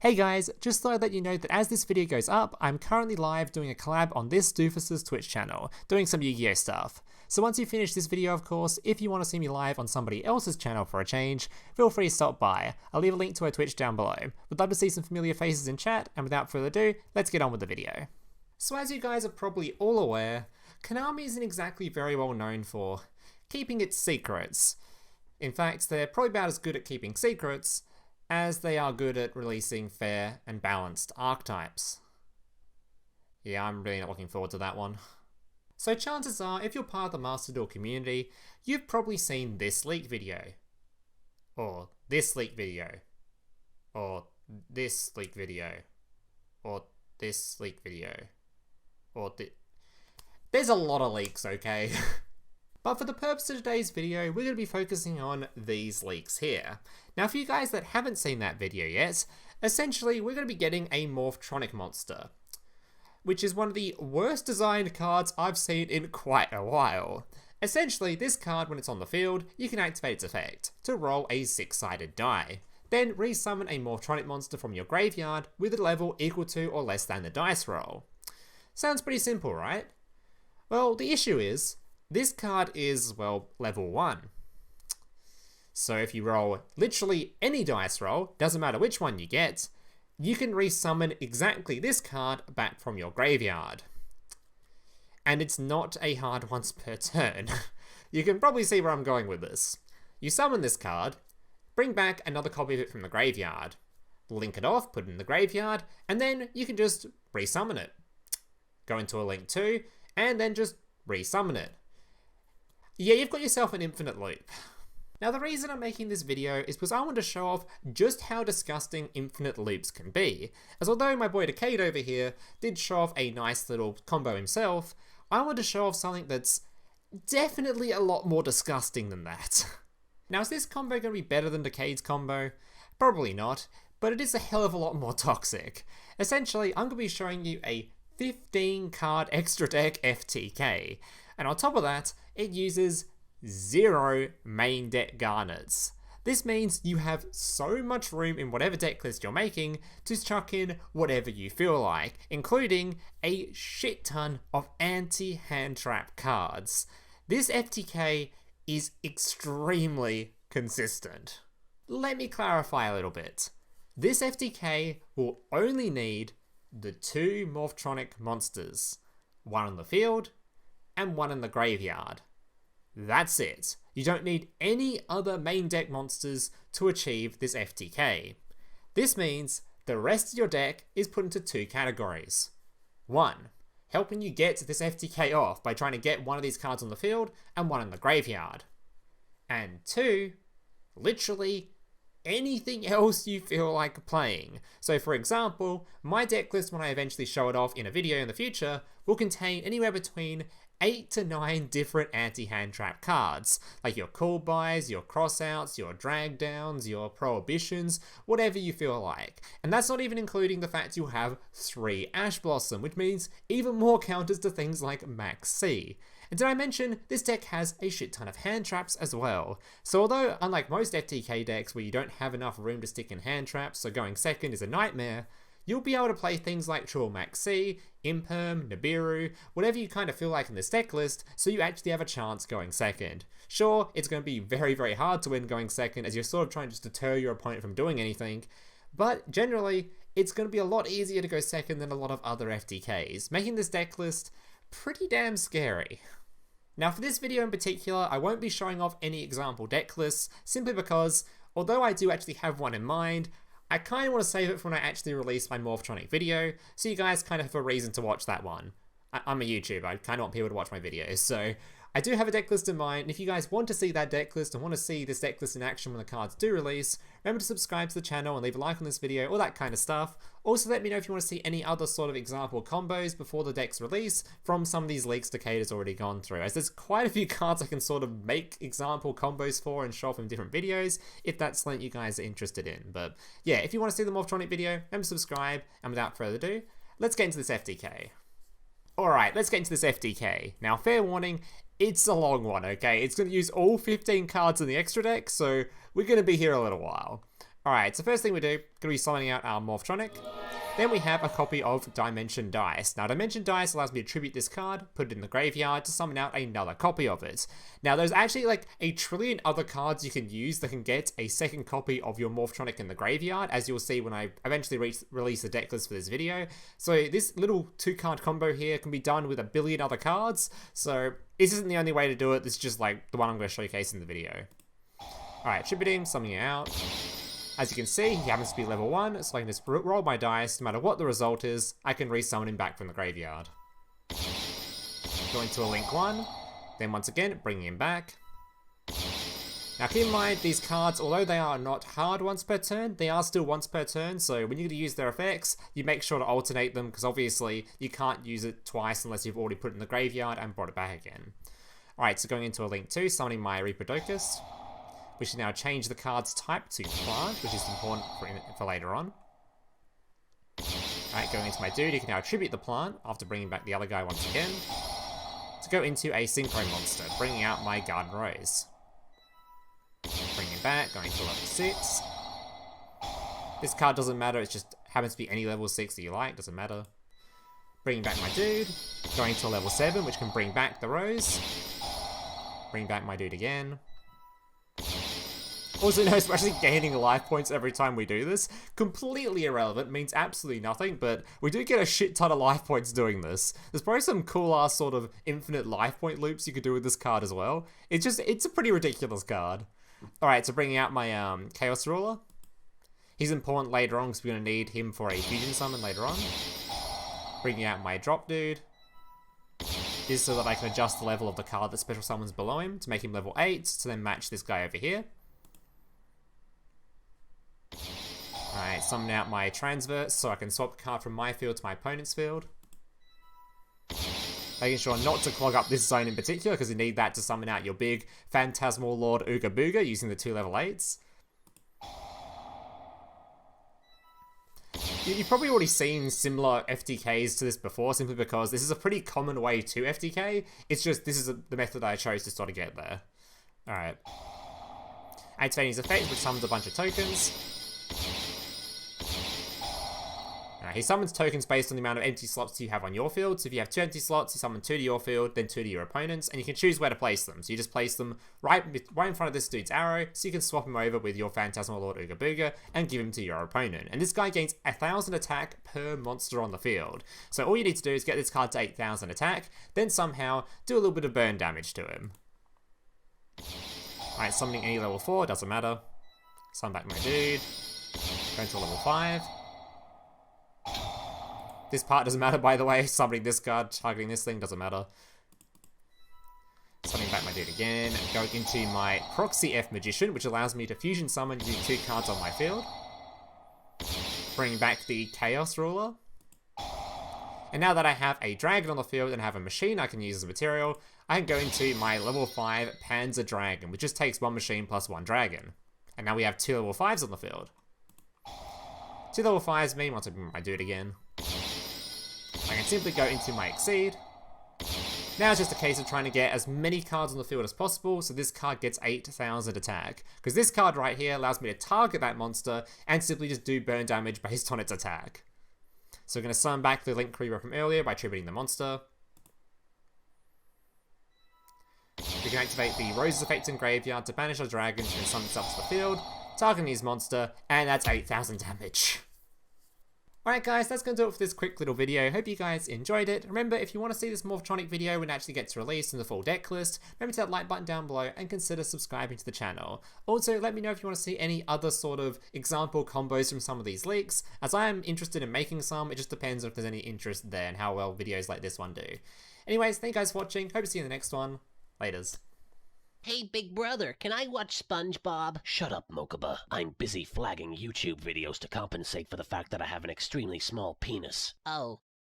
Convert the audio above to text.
Hey guys, just thought I'd let you know that as this video goes up, I'm currently live doing a collab on this doofus's Twitch channel, doing some Yu-Gi-Oh stuff. So once you finish this video, of course, if you want to see me live on somebody else's channel for a change, feel free to stop by. I'll leave a link to her Twitch down below. Would love to see some familiar faces in chat, and without further ado, let's get on with the video. So as you guys are probably all aware, Konami isn't exactly very well known for keeping its secrets. In fact, they're probably about as good at keeping secrets as they are good at releasing fair and balanced archetypes. Yeah, I'm really not looking forward to that one. So chances are, if you're part of the Master Duel community, you've probably seen this leak video. Or this leak video. Or this leak video. Or this leak video. Or there's a lot of leaks, okay? But for the purpose of today's video, we're going to be focusing on these leaks here. Now for you guys that haven't seen that video yet, essentially we're going to be getting a Morphtronic monster, which is one of the worst designed cards I've seen in quite a while. Essentially, this card, when it's on the field, you can activate its effect to roll a 6-sided die. Then resummon a Morphtronic monster from your graveyard with a level equal to or less than the dice roll. Sounds pretty simple, right? Well, the issue is, this card is, well, level 1. So if you roll literally any dice roll, doesn't matter which one you get, you can resummon exactly this card back from your graveyard. And it's not a hard once per turn. You can probably see where I'm going with this. You summon this card, bring back another copy of it from the graveyard, link it off, put it in the graveyard, and then you can just resummon it. Go into a link 2, and then just resummon it. Yeah, you've got yourself an infinite loop. Now the reason I'm making this video is because I want to show off just how disgusting infinite loops can be, as although my boy Decade over here did show off a nice little combo himself, I want to show off something that's definitely a lot more disgusting than that. Now is this combo going to be better than Decade's combo? Probably not, but it is a hell of a lot more toxic. Essentially, I'm going to be showing you a 15 card extra deck FTK, and on top of that, it uses 0 main deck garnets. This means you have so much room in whatever deck list you're making to chuck in whatever you feel like, including a shit ton of anti-hand trap cards. This FTK is extremely consistent. Let me clarify a little bit. This FTK will only need the 2 Morphtronic monsters, one on the field and one in the graveyard. That's it. You don't need any other main deck monsters to achieve this FTK. This means the rest of your deck is put into 2 categories. 1, helping you get this FTK off by trying to get one of these cards on the field and one in the graveyard. And 2, literally anything else you feel like playing. So for example, my deck list when I eventually show it off in a video in the future will contain anywhere between 8 to 9 different anti-hand trap cards, like your call buys, your crossouts, your drag downs, your prohibitions, whatever you feel like. And that's not even including the fact you have 3 Ash Blossom, which means even more counters to things like Max C. And did I mention, this deck has a shit ton of hand traps as well. So although, unlike most FTK decks where you don't have enough room to stick in hand traps, so going second is a nightmare, you'll be able to play things like Triple Max C, Imperm, Nibiru, whatever you kind of feel like in this deck list, so you actually have a chance going second. Sure, it's going to be very, very hard to win going second as you're sort of trying to just deter your opponent from doing anything, but generally, it's going to be a lot easier to go second than a lot of other FTKs, making this deck list pretty damn scary. Now for this video in particular, I won't be showing off any example deck lists, simply because, although I do actually have one in mind, I kind of want to save it for when I actually release my Morphtronic video, so you guys kind of have a reason to watch that one. I'm a YouTuber, I kind of want people to watch my videos, so I do have a deck list in mind, and if you guys want to see that deck list and want to see this deck list in action when the cards do release, remember to subscribe to the channel and leave a like on this video, all that kind of stuff. Also let me know if you want to see any other sort of example combos before the deck's release from some of these leaks Decade has already gone through, as there's quite a few cards I can sort of make example combos for and show off in different videos, if that's something you guys are interested in. But yeah, if you want to see the Morphtronic video, remember to subscribe, and without further ado, let's get into this FTK. Alright, let's get into this FTK. Now, fair warning, it's a long one, okay? It's going to use all 15 cards in the extra deck, so we're going to be here a little while. Alright, so first thing we do, gonna be summoning out our Morphtronic. Then we have a copy of Dimension Dice. Now, Dimension Dice allows me to tribute this card, put it in the graveyard to summon out another copy of it. Now, there's actually like a trillion other cards you can use that can get a second copy of your Morphtronic in the graveyard, as you'll see when I eventually release the deck list for this video. So this little 2-card combo here can be done with a billion other cards. So this isn't the only way to do it, this is just like the one I'm going to showcase in the video. Alright, tributing, summoning it out. As you can see, he happens to be level 1, so I can just roll my dice, no matter what the result is, I can resummon him back from the graveyard. Going to a Link 1, then once again, bringing him back. Now keep in mind, these cards, although they are not hard once per turn, they are still once per turn, so when you're going to use their effects, you make sure to alternate them, because obviously you can't use it twice unless you've already put it in the graveyard and brought it back again. Alright, so going into a Link 2, summoning my Reaperdocus. We should now change the card's type to plant, which is important for later on. Alright, going into my dude, you can now attribute the plant, after bringing back the other guy once again, to go into a Synchro Monster, bringing out my Garden Rose. Bringing it back, going to level 6. This card doesn't matter, it just happens to be any level 6 that you like, doesn't matter. Bringing back my dude, going to level 7, which can bring back the Rose. Bring back my dude again. Also notice we're actually gaining life points every time we do this. Completely irrelevant, means absolutely nothing, but we do get a shit ton of life points doing this. There's probably some cool ass sort of infinite life point loops you could do with this card as well. It's a pretty ridiculous card. Alright, so bringing out my Chaos Ruler. He's important later on because we're going to need him for a fusion summon later on. Bringing out my Drop Dude. This is so that I can adjust the level of the card that special summons below him to make him level 8 to then match this guy over here. Alright, summon out my Transverse so I can swap a card from my field to my opponent's field. Making sure not to clog up this zone in particular because you need that to summon out your big Phantasmal Lord Ooga Booga using the 2 level 8s. You've probably already seen similar FTKs to this before simply because this is a pretty common way to FTK. It's just this is the method I chose to sort of get there. Alright. Activating his effect, which summons a bunch of tokens. He summons tokens based on the amount of empty slots you have on your field. So if you have 2 empty slots, you summon 2 to your field, then 2 to your opponent's, and you can choose where to place them. So you just place them right in front of this dude's arrow, so you can swap him over with your Phantasmal Lord Ooga Booga and give him to your opponent. And this guy gains 1,000 attack per monster on the field. So all you need to do is get this card to 8,000 attack, then somehow do a little bit of burn damage to him. Alright, summoning any level 4, doesn't matter. Summon back my dude. Going to level 5. This part doesn't matter, by the way. Summoning this card, targeting this thing, doesn't matter. Summoning back my dude again. Going into my Proxy F Magician, which allows me to fusion summon using 2 cards on my field. Bringing back the Chaos Ruler. And now that I have a dragon on the field and have a machine I can use as a material, I can go into my level 5 Panzer Dragon, which just takes 1 machine plus 1 dragon. And now we have 2 level 5s on the field. 2 level 5s mean once I bring my dude again. I can simply go into my Exceed. Now it's just a case of trying to get as many cards on the field as possible, so this card gets 8,000 attack. Because this card right here allows me to target that monster and simply just do burn damage based on its attack. So we're going to summon back the Link Creeper from earlier by tributing the monster. We can activate the Rose's effect in Graveyard to banish our dragon and summon itself to the field, targeting his monster, and that's 8,000 damage. Alright guys, that's going to do it for this quick little video. Hope you guys enjoyed it. Remember, if you want to see this Morphtronic video when it actually gets released in the full deck list, remember to hit that like button down below and consider subscribing to the channel. Also, let me know if you want to see any other sort of example combos from some of these leaks, as I am interested in making some. It just depends if there's any interest there and how well videos like this one do. Anyways, thank you guys for watching. Hope to see you in the next one. Laters. Hey, big brother, can I watch SpongeBob? Shut up, Mokuba. I'm busy flagging YouTube videos to compensate for the fact that I have an extremely small penis. Oh.